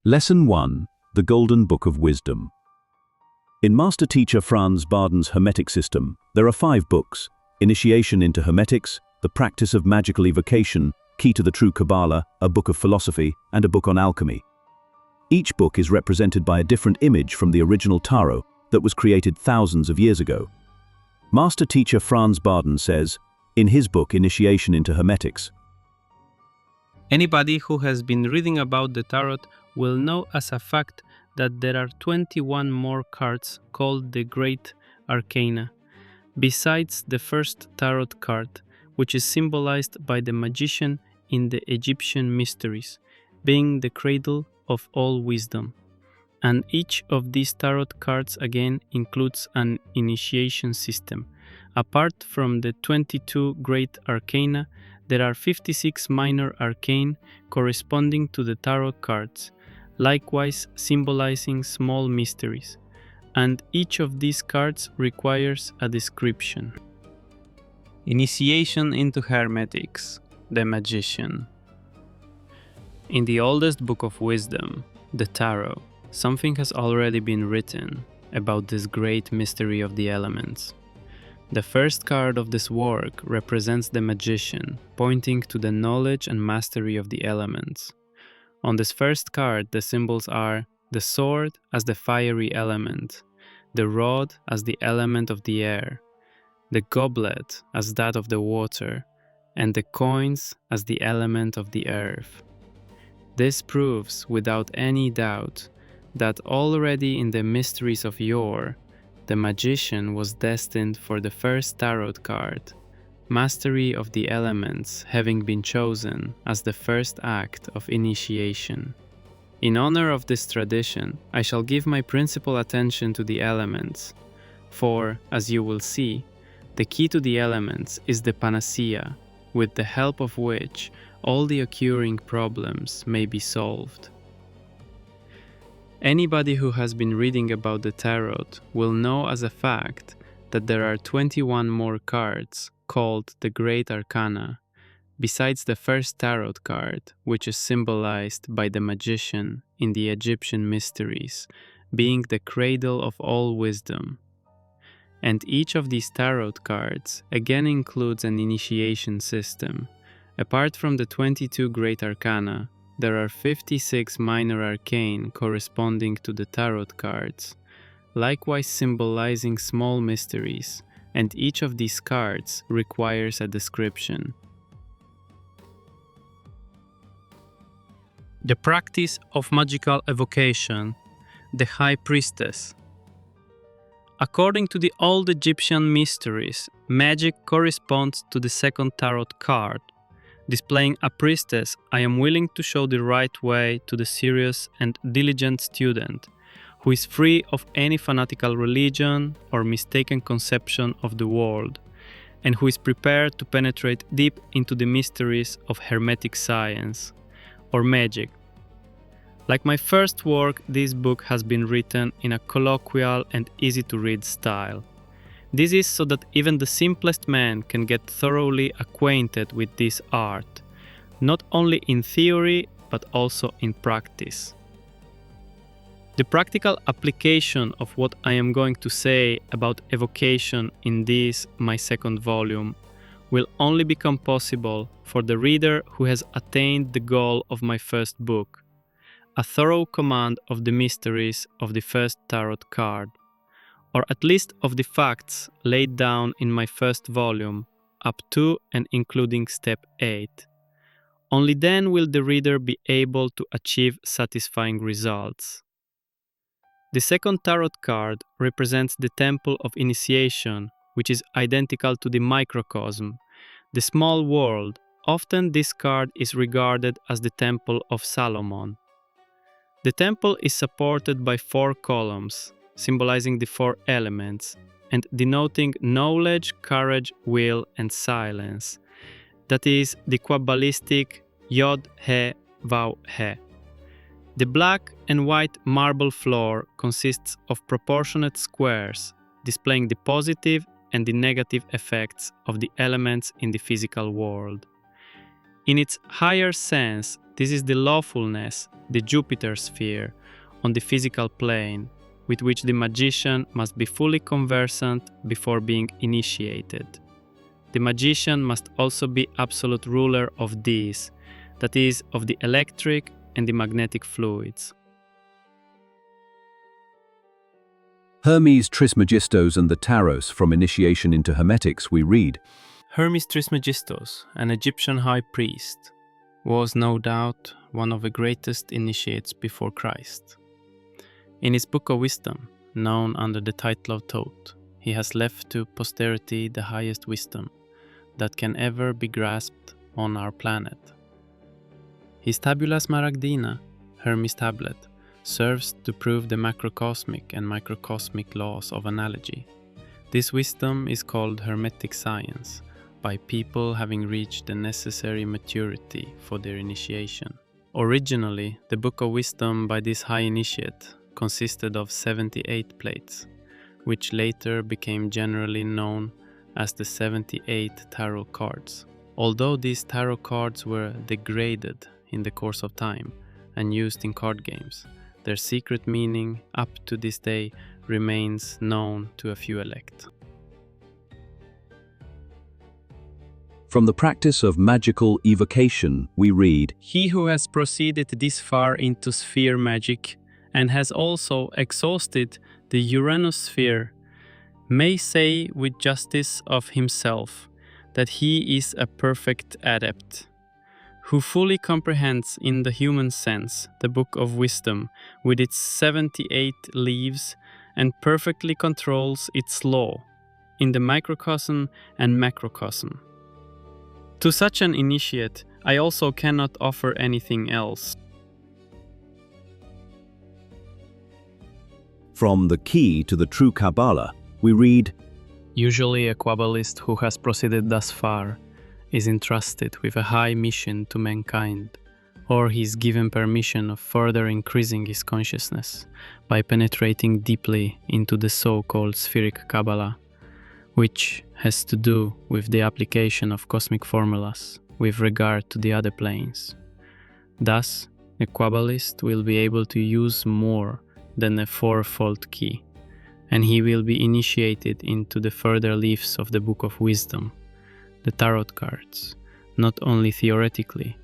Lesson 1. The Golden Book of Wisdom. In Master Teacher Franz Bardon's Hermetic system, there are 5 books: Initiation into Hermetics, The Practice of Magical Evocation, Key to the True Quabbalah, a book of philosophy, and a book on alchemy. Each book is represented by a different image from the original tarot that was created thousands of years ago. Master Teacher Franz Bardon says, in his book Initiation into Hermetics, anybody who has been reading about the tarot will know as a fact that there are 21 more cards called the Great Arcana, besides the first tarot card, which is symbolized by the magician in the Egyptian mysteries, being the cradle of all wisdom. And each of these tarot cards again includes an initiation system. Apart from the 22 Great Arcana, there are 56 minor arcane corresponding to the tarot cards, likewise symbolizing small mysteries, and each of these cards requires a description. Initiation into Hermetics, the Magician. In the oldest book of wisdom, the Tarot, something has already been written about this great mystery of the elements. The first card of this work represents the magician, pointing to the knowledge and mastery of the elements. On this first card, the symbols are the sword as the fiery element, the rod as the element of the air, the goblet as that of the water, and the coins as the element of the earth. This proves without any doubt that already in the mysteries of yore, the magician was destined for the first tarot card, mastery of the elements having been chosen as the first act of initiation. In honor of this tradition, I shall give my principal attention to the elements, for, as you will see, the key to the elements is the panacea, with the help of which all the occurring problems may be solved. Anybody who has been reading about the tarot will know as a fact that there are 21 more cards called the Great Arcana, besides the first tarot card, which is symbolized by the magician in the Egyptian mysteries, being the cradle of all wisdom. And each of these tarot cards again includes an initiation system. Apart from the 22 Great Arcana, there are 56 minor arcane corresponding to the tarot cards, likewise symbolizing small mysteries, and each of these cards requires a description. The practice of magical evocation, the High Priestess. According to the old Egyptian mysteries, magic corresponds to the second tarot card. Displaying a priestess, I am willing to show the right way to the serious and diligent student, who is free of any fanatical religion or mistaken conception of the world, and who is prepared to penetrate deep into the mysteries of Hermetic science, or magic. Like my first work, this book has been written in a colloquial and easy-to-read style. This is so that even the simplest man can get thoroughly acquainted with this art, not only in theory but also in practice. The practical application of what I am going to say about evocation in this, my second volume, will only become possible for the reader who has attained the goal of my first book, a thorough command of the mysteries of the first tarot card, or at least of the facts laid down in my first volume, up to and including step 8. Only then will the reader be able to achieve satisfying results. The second tarot card represents the temple of initiation, which is identical to the microcosm, the small world. Often this card is regarded as the temple of Solomon. The temple is supported by 4 columns, symbolizing the 4 elements, and denoting knowledge, courage, will, and silence. That is the Quabbalistic Yod He Vav He. The black and white marble floor consists of proportionate squares, displaying the positive and the negative effects of the elements in the physical world. In its higher sense, this is the lawfulness the Jupiter sphere, on the physical plane, with which the magician must be fully conversant before being initiated. The magician must also be absolute ruler of these, that is, of the electric and the magnetic fluids. Hermes Trismegistos and the Taros. From Initiation into Hermetics we read, Hermes Trismegistos, an Egyptian high priest, was no doubt one of the greatest initiates before Christ. In his Book of Wisdom, known under the title of Thoth, he has left to posterity the highest wisdom that can ever be grasped on our planet. His Tabula Smaragdina, Hermes tablet, serves to prove the macrocosmic and microcosmic laws of analogy. This wisdom is called Hermetic science by people having reached the necessary maturity for their initiation. Originally, the Book of Wisdom by this high initiate consisted of 78 plates, which later became generally known as the 78 tarot cards. Although these tarot cards were degraded in the course of time and used in card games, their secret meaning up to this day remains known to a few elect. From the practice of magical evocation we read, He who has proceeded this far into sphere magic and has also exhausted the Uranus sphere may say with justice of himself that he is a perfect adept, who fully comprehends in the human sense the Book of Wisdom with its 78 leaves and perfectly controls its law in the microcosm and macrocosm. To such an initiate, I also cannot offer anything else. From the Key to the True Quabbalah we read, Usually a Quabbalist who has proceeded thus far is entrusted with a high mission to mankind, or he is given permission of further increasing his consciousness by penetrating deeply into the so-called spheric Quabbalah, which has to do with the application of cosmic formulas with regard to the other planes. Thus, a Quabbalist will be able to use more than a fourfold key, and he will be initiated into the further leaves of the Book of Wisdom, the tarot cards, not only theoretically,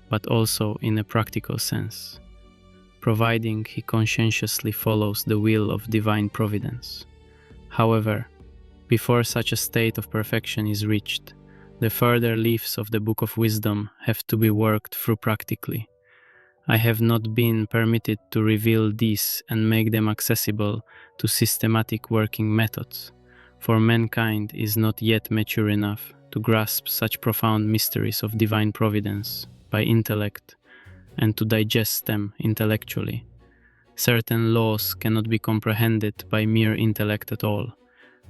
but also in a practical sense, providing he conscientiously follows the will of divine providence. However, before such a state of perfection is reached, the further leaves of the Book of Wisdom have to be worked through practically. I have not been permitted to reveal these and make them accessible to systematic working methods, for mankind is not yet mature enough to grasp such profound mysteries of divine providence by intellect and to digest them intellectually. Certain laws cannot be comprehended by mere intellect at all,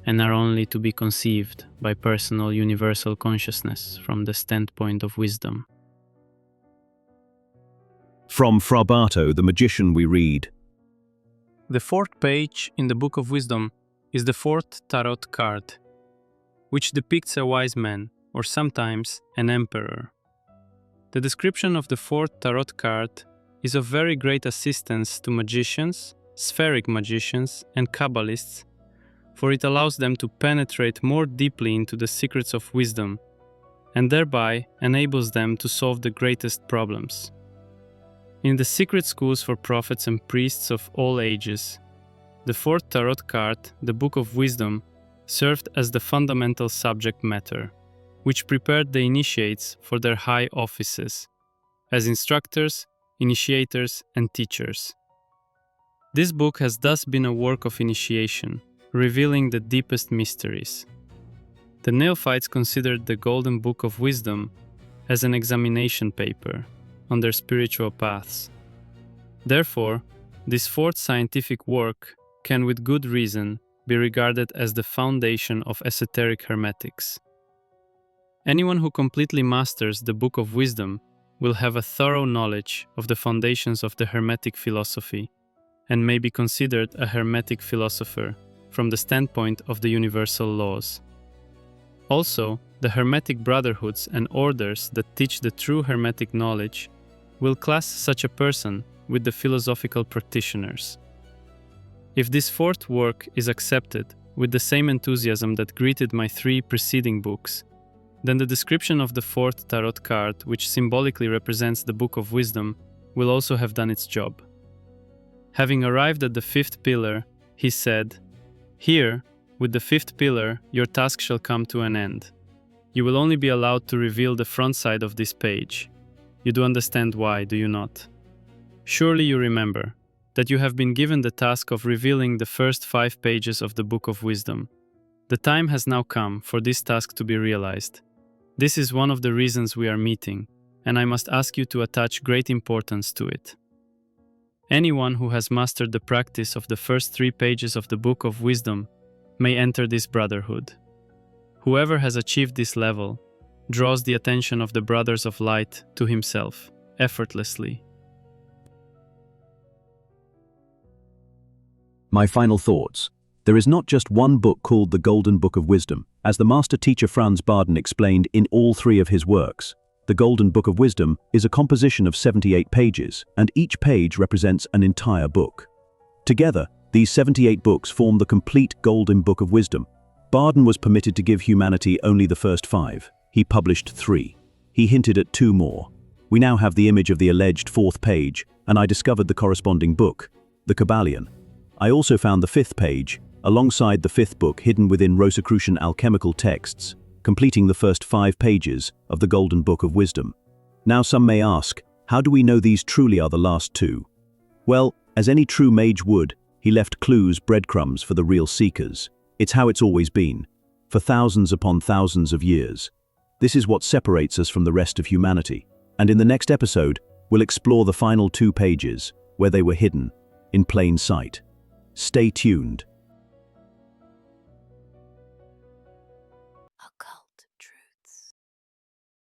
and are only to be conceived by personal universal consciousness from the standpoint of wisdom. From Fra Barto the Magician we read, The fourth page in the Book of Wisdom is the fourth tarot card, which depicts a wise man, or sometimes an emperor. The description of the fourth tarot card is of very great assistance to magicians, spheric magicians, and Kabbalists, for it allows them to penetrate more deeply into the secrets of wisdom, and thereby enables them to solve the greatest problems. In the secret schools for prophets and priests of all ages, the fourth tarot card, the Book of Wisdom, served as the fundamental subject matter, which prepared the initiates for their high offices, as instructors, initiators, and teachers. This book has thus been a work of initiation, revealing the deepest mysteries. The neophytes considered the Golden Book of Wisdom as an examination paper on their spiritual paths. Therefore, this fourth scientific work can with good reason be regarded as the foundation of esoteric hermetics. Anyone who completely masters the Book of Wisdom will have a thorough knowledge of the foundations of the Hermetic philosophy and may be considered a Hermetic philosopher from the standpoint of the universal laws. Also, the Hermetic brotherhoods and orders that teach the true Hermetic knowledge will class such a person with the philosophical practitioners. If this fourth work is accepted with the same enthusiasm that greeted my 3 preceding books, then the description of the fourth tarot card, which symbolically represents the Book of Wisdom, will also have done its job. Having arrived at the 5th pillar, he said, "Here, with the 5th pillar, your task shall come to an end. You will only be allowed to reveal the front side of this page. You do understand why, do you not? Surely you remember that you have been given the task of revealing the first 5 pages of the Book of Wisdom. The time has now come for this task to be realized. This is one of the reasons we are meeting, and I must ask you to attach great importance to it. Anyone who has mastered the practice of the first 3 pages of the Book of Wisdom may enter this brotherhood. Whoever has achieved this level draws the attention of the Brothers of Light to himself, effortlessly." My final thoughts. There is not just one book called the Golden Book of Wisdom. As the Master Teacher Franz Bardon explained in all 3 of his works, the Golden Book of Wisdom is a composition of 78 pages, and each page represents an entire book. Together, these 78 books form the complete Golden Book of Wisdom. Bardon was permitted to give humanity only the first 5. He published 3. He hinted at 2 more. We now have the image of the alleged 4th page, and I discovered the corresponding book, the Quabbalah. I also found the 5th page, alongside the 5th book hidden within Rosicrucian alchemical texts, completing the first 5 pages of the Golden Book of Wisdom. Now some may ask, how do we know these truly are the last 2? Well, as any true mage would, he left clues, breadcrumbs for the real seekers. It's how it's always been, for thousands upon thousands of years. This is what separates us from the rest of humanity. And in the next episode, we'll explore the final 2 pages, where they were hidden, in plain sight. Stay tuned.